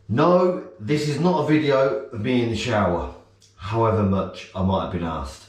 No, this is not a video of me in the shower, however much I might have been asked.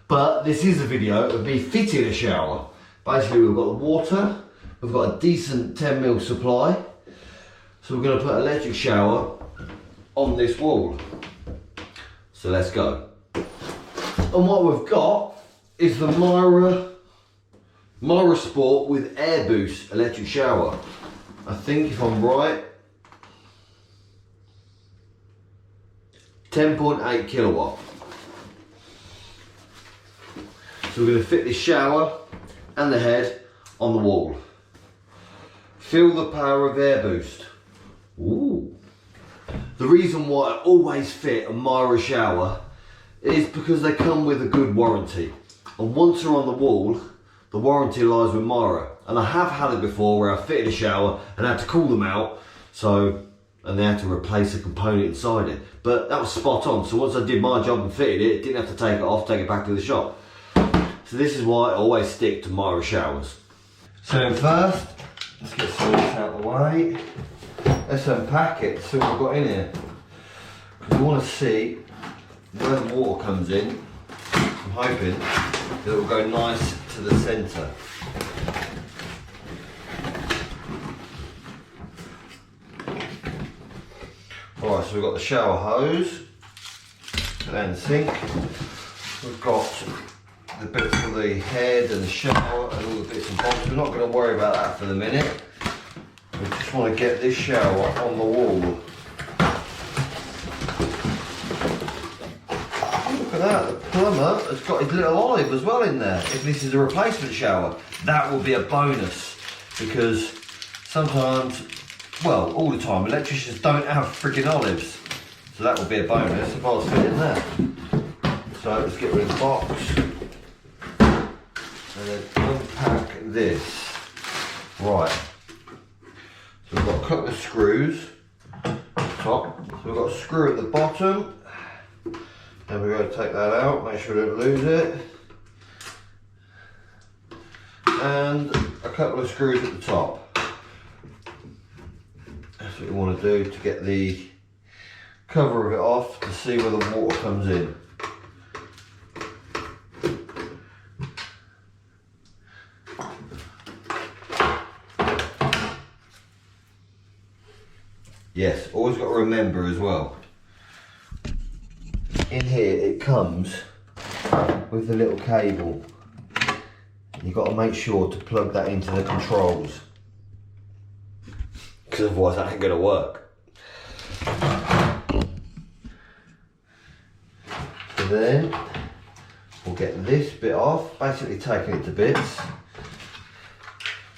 But this is a video of me fitting a shower. Basically, we've got the water, we've got a decent 10mm supply. So we're going to put an electric shower on this wall. So let's go. And what we've got is the Mira Sport with air boost electric shower. I think if I'm right, 10.8 kilowatt. So we're going to fit this shower and the head on the wall. Feel the power of air boost. Ooh. The reason why I always fit a Mira shower is because they come with a good warranty. And once they're on the wall, the warranty lies with Mira. And I have had it before where I fitted a shower and had to cool them out. And they had to replace a component inside it. But that was spot on. So once I did my job and fitted it, didn't have to take it off, take it back to the shop. So this is why I always stick to Mira showers. So then first, let's get some of this out of the way. Let's unpack it, see what we've got in here. Because we want to see where the water comes in. I'm hoping that it will go nice to the centre. Alright, so we've got the shower hose, and the sink. We've got the bits for the head and the shower and all the bits and bobs. We're not going to worry about that for the minute. We just want to get this shower on the wall. Look at that, the plumber has got his little olive as well in there. If this is a replacement shower, that will be a bonus, because sometimes, well, all the time, electricians don't have freaking olives. So that would be a bonus if I was fitting there. So let's get rid of the box. And then unpack this. Right. So we've got a couple of screws at the top. So we've got a screw at the bottom. Then we're going to take that out, make sure we don't lose it. And a couple of screws at the top. That's what you want to do to get the cover of it off to see where the water comes in. Yes, always got to remember as well, in here it comes with a little cable. You've got to make sure to plug that into the controls, because otherwise that ain't going to work. So then we'll get this bit off, basically taking it to bits.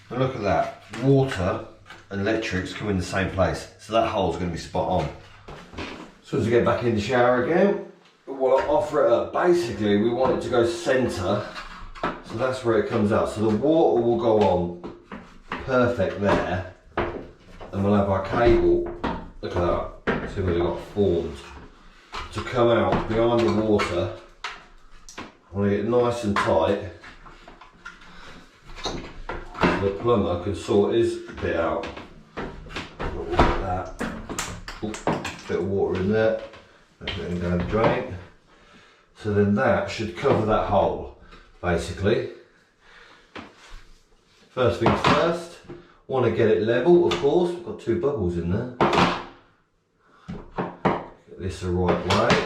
And look at that, water and electrics come in the same place, so that hole's going to be spot on. So as we get back in the shower again, we'll offer it up. Basically, we want it to go centre, so that's where it comes out. So the water will go on perfect there, and we'll have our cable, look at that, see what it got formed, to come out behind the water. I want to get it nice and tight, so the plumber can sort his bit out. Look at that. Ooh, bit of water in there, that's it down the drain. So then that should cover that hole, basically. First things first, want to get it level, of course. We've got two bubbles in there. Get this the right way.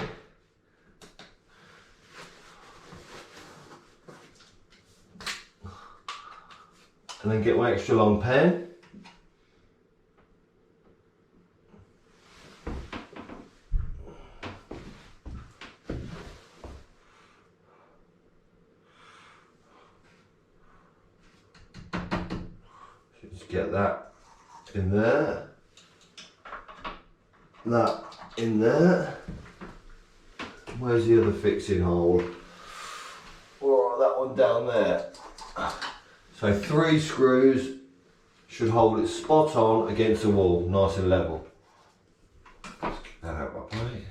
And then get my extra long pen. Just get that in there. That in there. Where's the other fixing hole? Oh, that one down there. So 3 screws should hold it spot on against the wall, nice and level. Let's get that out of my way.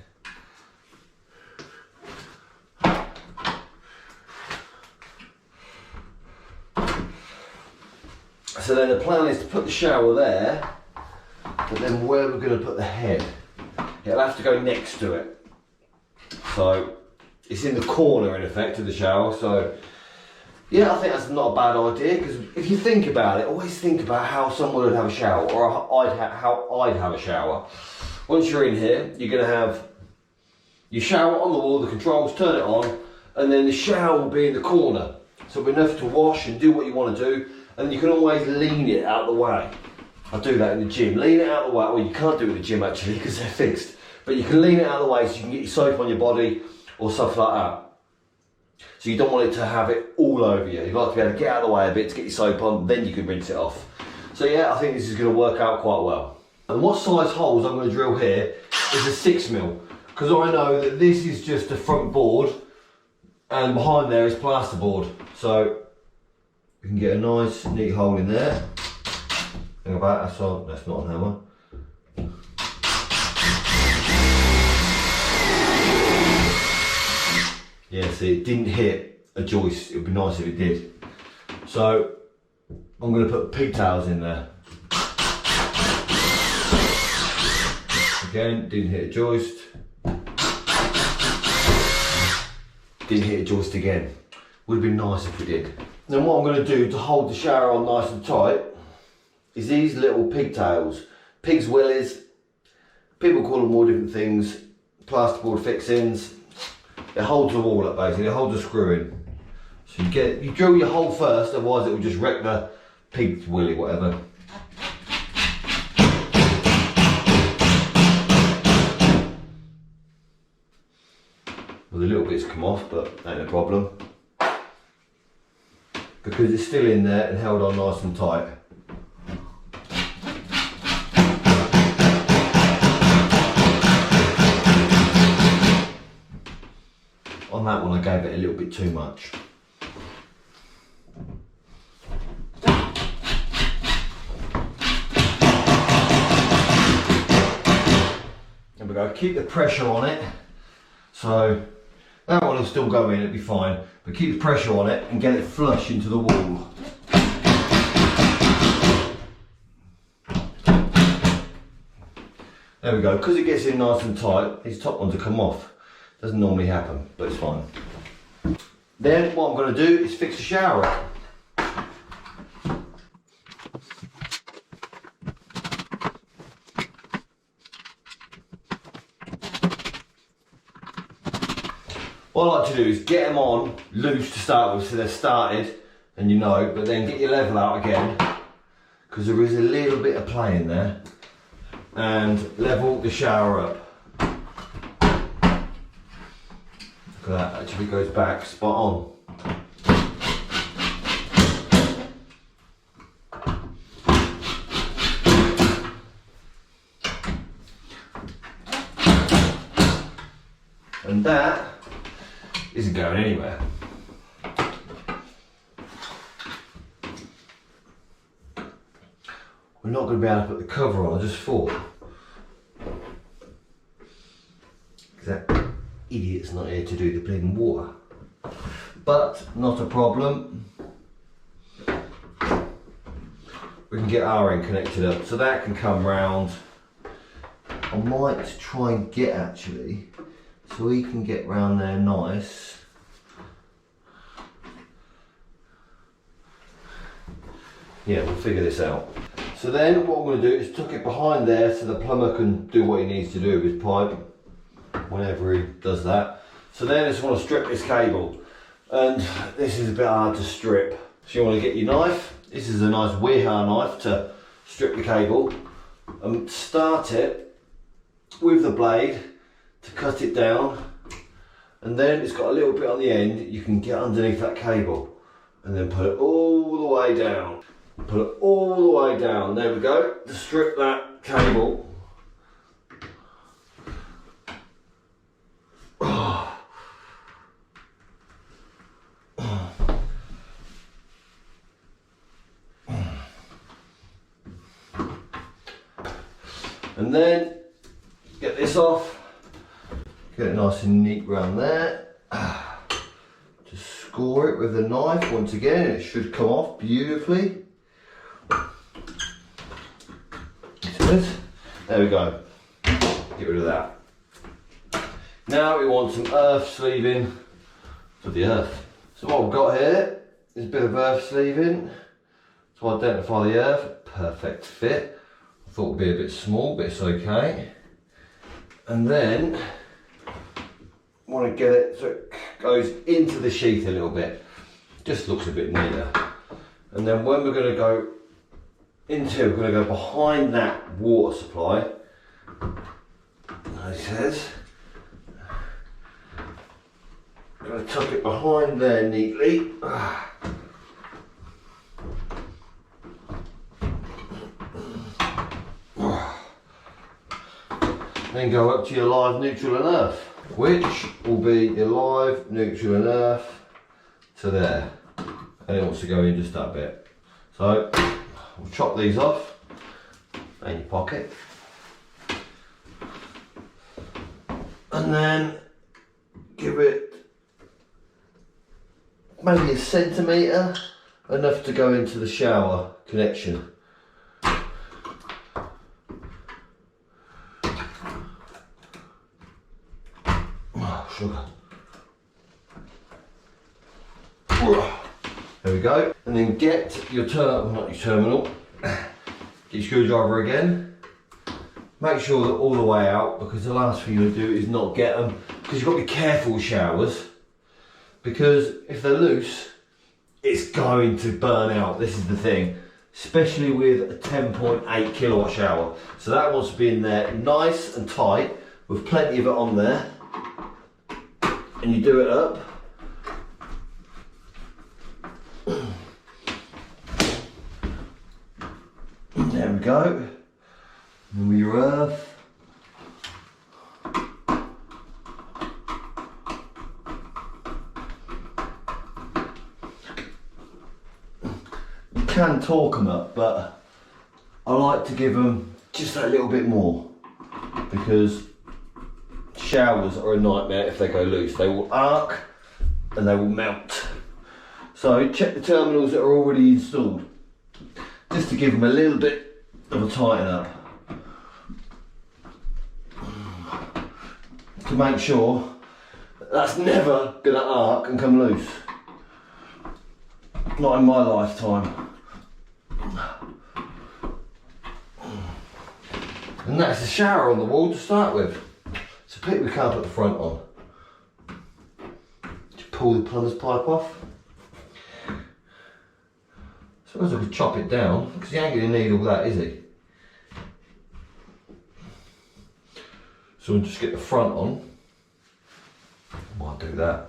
So then the plan is to put the shower there But then where we're going to put the head, it'll have to go next to it. So it's in the corner in effect of the shower. So yeah, I think that's not a bad idea, because if you think about it, always think about how someone would have a shower, or how I'd have a shower. Once you're in here, you're going to have your shower on the wall, the controls, turn it on, and then the shower will be in the corner. So it'll be enough to wash and do what you want to do, and you can always lean it out of the way. I do that in the gym, lean it out of the way. Well, you can't do it in the gym actually because they're fixed, but you can lean it out of the way so you can get your soap on your body or stuff like that. So you don't want it to have it all over you. You'd like to be able to get out of the way a bit to get your soap on, then you can rinse it off. So yeah, I think this is going to work out quite well. And what size holes I'm going to drill here is a 6mm, because I know that this is just a front board and behind there is plasterboard. So you can get a nice neat hole in there. Think about that, so that's not a hammer. Yeah, see, it didn't hit a joist. It would be nice if it did. So I'm going to put pigtails in there. Again, didn't hit a joist. Didn't hit a joist again. Would have been nice if we did. Then what I'm going to do to hold the shower on nice and tight is these little pigtails. Pig's willies. People call them all different things. Plasterboard fixings. It holds the wall up basically, it holds the screw in. So you drill your hole first, otherwise it will just wreck the pig's willy, whatever. Well, the little bits come off, but ain't no problem. Because it's still in there and held on nice and tight. On that one I gave it a little bit too much. There we go, keep the pressure on it. So that one will still go in, it'll be fine. But keep the pressure on it and get it flush into the wall. There we go, because it gets in nice and tight, these top ones will come off. Doesn't normally happen, but it's fine. Then what I'm going to do is fix the shower up. What I like to do is get them on loose to start with, so they're started, and you know, but then get your level out again, because there is a little bit of play in there, and level the shower up. Look at that, actually goes back spot on. And that isn't going anywhere. We're not going to be able to put the cover on, I just thought. That idiot's not here to do the bleeding water. But not a problem. We can get our end connected up, so that can come round. I might try and get actually, so we can get round there nice. Yeah, we'll figure this out. So then what I'm going to do is tuck it behind there so the plumber can do what he needs to do with his pipe whenever he does that. So then I just want to strip this cable, and this is a bit hard to strip. So you want to get your knife. This is a nice Weirha knife to strip the cable, and start it with the blade to cut it down, and then it's got a little bit on the end you can get underneath that cable, and then put it all the way down. Put it all the way down. There we go. To strip that cable. And then get this off, get it nice and neat round there. Just score it with the knife once again, it should come off beautifully. There we go. Get rid of that. Now we want some earth sleeving for the earth. So what we've got here is a bit of earth sleeving to identify the earth. Perfect fit. I thought it would be a bit small, but it's okay. And then want to get it so it goes into the sheath a little bit. Just looks a bit neater. And then when we're going to go into, we're going to go behind that water supply. As it says, I'm going to tuck it behind there neatly. Then go up to your live, neutral and earth, which will be your live, neutral and earth to there. And it wants to go in just that bit. So we'll chop these off in your pocket. And then give it maybe a centimetre, enough to go into the shower connection. Sugar. There we go. And then get your terminal, get your screwdriver again. Make sure they're all the way out, because the last thing you'll do is not get them, because you've got to be careful with showers, because if they're loose, it's going to burn out. This is the thing, especially with a 10.8 kilowatt shower. So that wants to be in there nice and tight with plenty of it on there. And you do it up. There we go. And with your earth. You can torque them up, but I like to give them just a little bit more, because showers are a nightmare if they go loose. They will arc and they will melt. So check the terminals that are already installed, just to give them a little bit of a tighten up, to make sure that's never going to arc and come loose. Not in my lifetime. And that's the shower on the wall to start with. So we can't put the front on. Just pull the plumber's pipe off. Suppose I could chop it down, because he ain't going to need all that, is he? So we'll just get the front on. Might do that.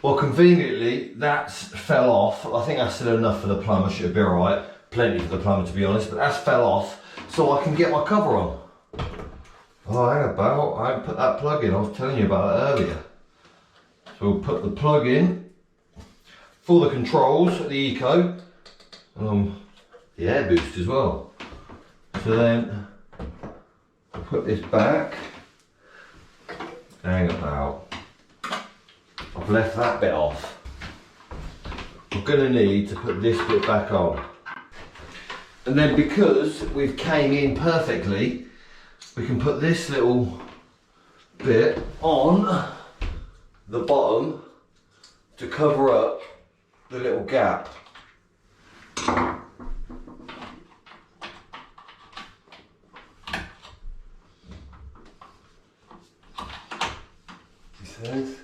Well, conveniently, that's fell off. I think that's still enough for the plumber, should be alright. Plenty for the plumber, to be honest, but that's fell off, so I can get my cover on. Oh, hang about, I haven't put that plug in, I was telling you about that earlier. So we'll put the plug in for the controls, the eco, the air boost as well. So then, I'll put this back. Hang about. I've left that bit off. We're going to need to put this bit back on. And then, because we've came in perfectly, we can put this little bit on the bottom to cover up the little gap. He says.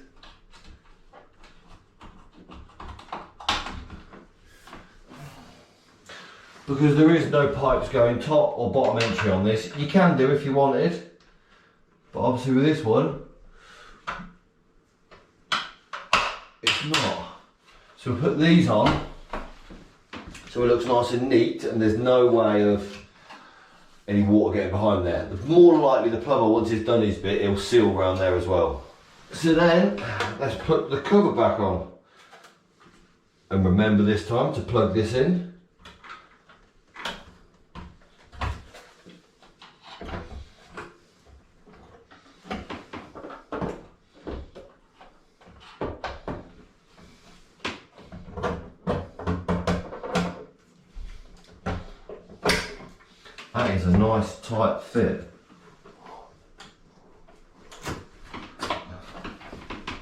Because there is no pipes going top or bottom entry on this. You can do if you wanted, but obviously with this one, it's not. So we'll put these on, so it looks nice and neat, and there's no way of any water getting behind there. The more likely the plumber, once he's done his bit, he'll seal around there as well. So then, let's put the cover back on. And remember this time to plug this in. that is a nice tight fit.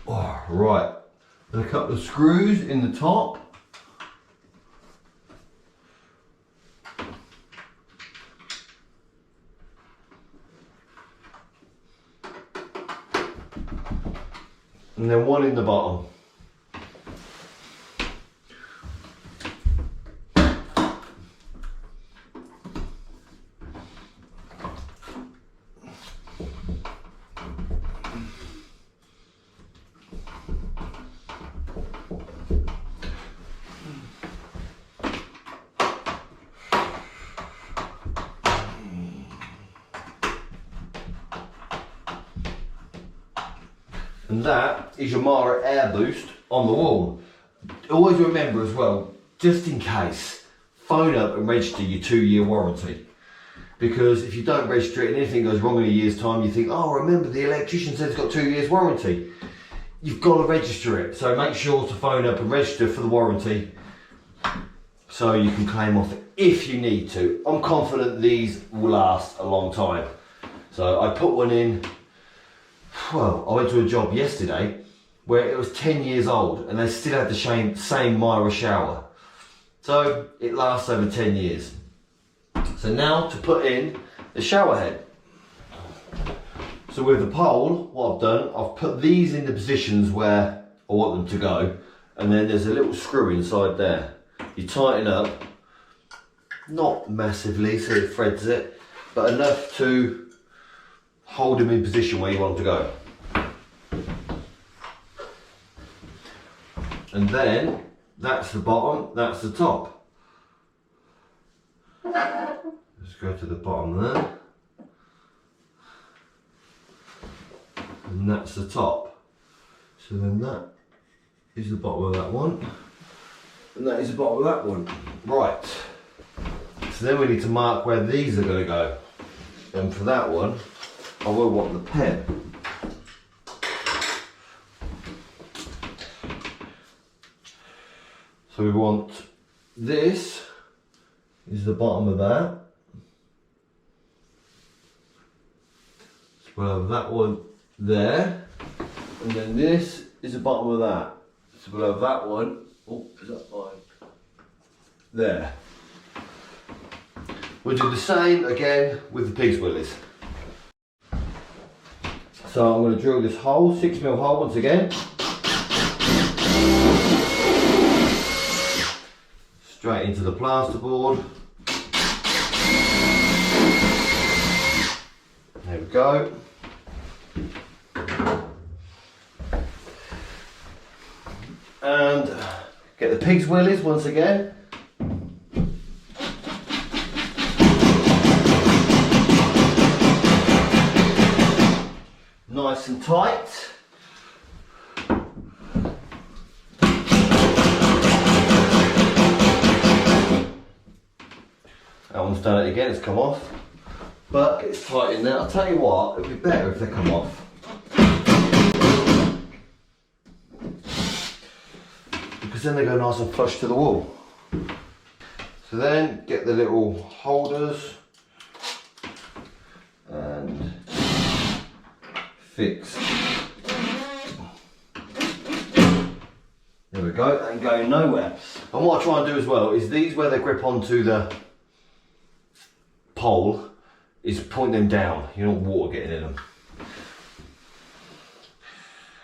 Oh, right, and a couple of screws in the top. And then one in the bottom. And that is your Mira air boost on the wall. Always remember as well, just in case, phone up and register your 2-year warranty. Because if you don't register it and anything goes wrong in a year's time, you think, oh, remember the electrician said it's got 2 years warranty. You've got to register it. So make sure to phone up and register for the warranty so you can claim off it if you need to. I'm confident these will last a long time. So I put one in. Well, I went to a job yesterday where it was 10 years old and they still had the same Mira shower. So it lasts over 10 years. So now to put in the shower head. So with the pole, what I've done, I've put these in the positions where I want them to go, and then there's a little screw inside there. You tighten up, not massively so it threads it, but enough to hold them in position where you want them to go. And then that's the bottom, that's the top. Let's go to the bottom there. And that's the top. So then that is the bottom of that one. And that is the bottom of that one. Right. So then we need to mark where these are going to go. And for that one, I will want the pen. So we want this is the bottom of that. So we'll have that one there. And then this is the bottom of that. So we'll have that one. Oh, is that fine? There. We'll do the same again with the pig's willies. So I'm going to drill this hole, 6mm hole once again. Straight into the plasterboard. There we go. And get the pig's willies once again. Nice and tight. That one's done it again, it's come off. But it's tight in there. I'll tell you what, it'd be better if they come off. Because then they go nice and flush to the wall. So then get the little holders and fix. There we go, that ain't going nowhere. And what I try and do as well is these where they grip onto the pole is point them down. You don't want water getting in them.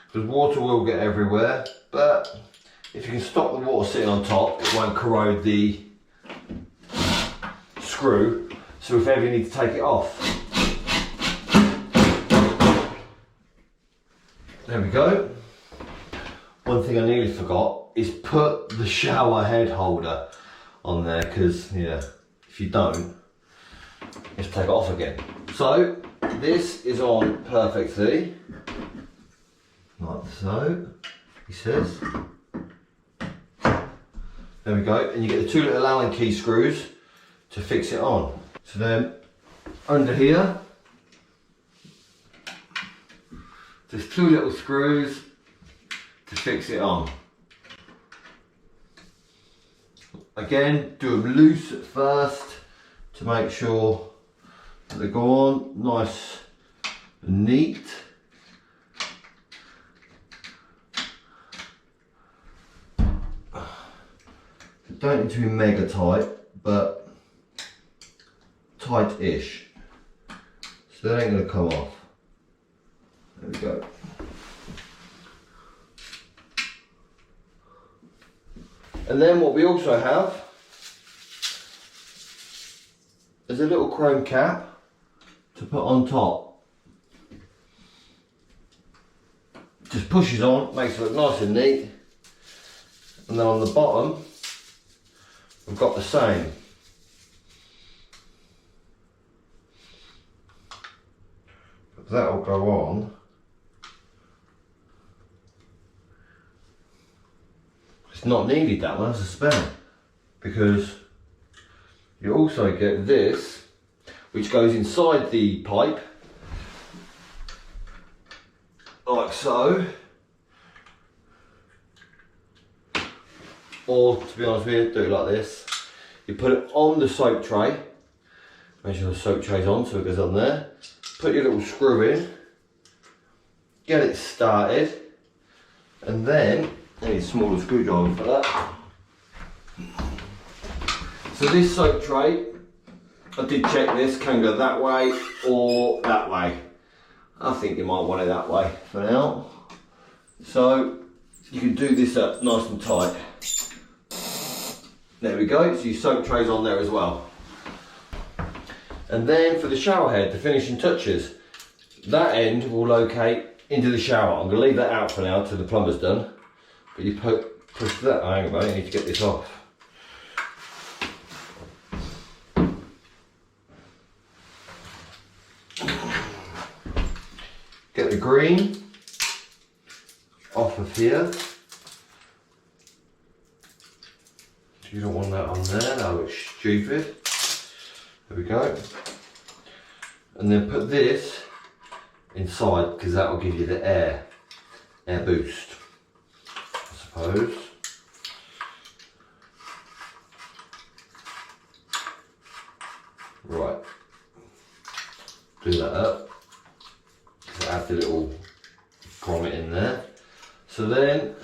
Because water will get everywhere, but if you can stop the water sitting on top, it won't corrode the screw. So if ever you need to take it off. There we go. One thing I nearly forgot is put the shower head holder on there, because yeah, if you don't, just take it off again. So this is on perfectly, like so, he says. There we go, and you get the 2 little Allen key screws to fix it on. So then under here, there's 2 little screws to fix it on. Again, do them loose at first to make sure They go on nice and neat. Don't need to be mega tight, but tight-ish. So they ain't going to come off. There we go. And then what we also have is a little chrome cap to put on top. Just pushes on, makes it look nice and neat. And then on the bottom, we've got the same. But that'll go on. It's not needed, that one, it's a spare. Because you also get this, which goes inside the pipe, like so. Or, to be honest with you, do it like this. You put it on the soap tray. Make sure the soap tray's on so it goes on there. Put your little screw in. Get it started. And then, I need a smaller screwdriver for that. So this soap tray, I did check this, can go that way or that way. I think you might want it that way for now. So, you can do this up nice and tight. There we go, so your soap tray's on there as well. And then for the shower head, the finishing touches, that end will locate into the shower. I'm going to leave that out for now till the plumber's done. But you push that, hang on, I need to get this off. Get the green off of here. You don't want that on there, that looks stupid. There we go. And then put this inside because that will give you the air boost, I suppose. Right. Do that up. Add the little grommet in there. So then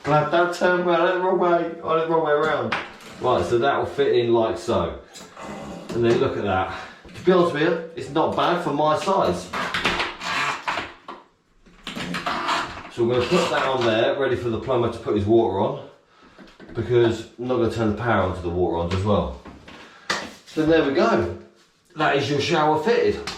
glad that turned around the wrong way, on the wrong way around. Right, so that will fit in like so. And then look at that. To be honest with you, it's not bad for my size. So we're going to put that on there, ready for the plumber to put his water on, because I'm not going to turn the power onto the water on as well. So there we go. That is your shower fitted.